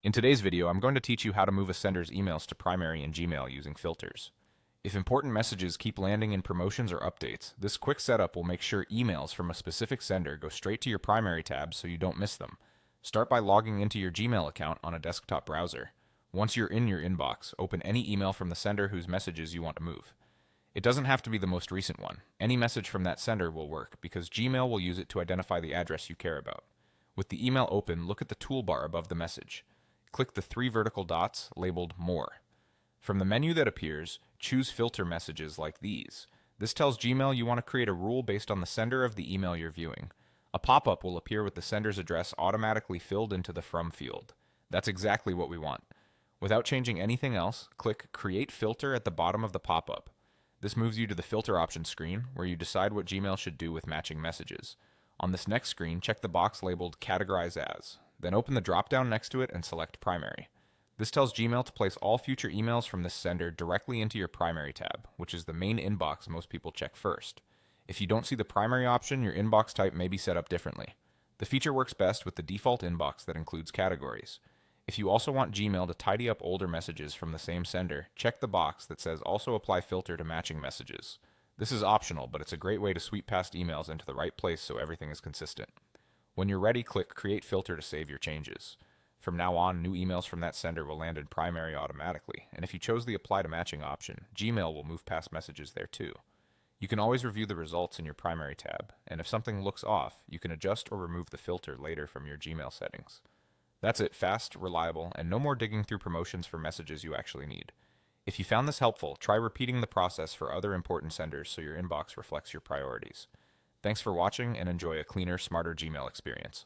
In today's video, I'm going to teach you how to move a sender's emails to primary in Gmail using filters. If important messages keep landing in promotions or updates, this quick setup will make sure emails from a specific sender go straight to your primary tab so you don't miss them. Start by logging into your Gmail account on a desktop browser. Once you're in your inbox, open any email from the sender whose messages you want to move. It doesn't have to be the most recent one. Any message from that sender will work because Gmail will use it to identify the address you care about. With the email open, look at the toolbar above the message. Click the three vertical dots labeled More. From the menu that appears, choose Filter Messages like these. This tells Gmail you want to create a rule based on the sender of the email you're viewing. A pop-up will appear with the sender's address automatically filled into the From field. That's exactly what we want. Without changing anything else, click Create Filter at the bottom of the pop-up. This moves you to the Filter Options screen, where you decide what Gmail should do with matching messages. On this next screen, check the box labeled Categorize As. Then open the drop-down next to it and select Primary. This tells Gmail to place all future emails from this sender directly into your Primary tab, which is the main inbox most people check first. If you don't see the Primary option, your inbox type may be set up differently. The feature works best with the default inbox that includes categories. If you also want Gmail to tidy up older messages from the same sender, check the box that says Also Apply Filter to Matching Messages. This is optional, but it's a great way to sweep past emails into the right place so everything is consistent. When you're ready, click Create Filter to save your changes. From now on, new emails from that sender will land in Primary automatically, and if you chose the Apply to Matching option, Gmail will move past messages there too. You can always review the results in your Primary tab, and if something looks off, you can adjust or remove the filter later from your Gmail settings. That's it, fast, reliable, and no more digging through promotions for messages you actually need. If you found this helpful, try repeating the process for other important senders so your inbox reflects your priorities. Thanks for watching and enjoy a cleaner, smarter Gmail experience.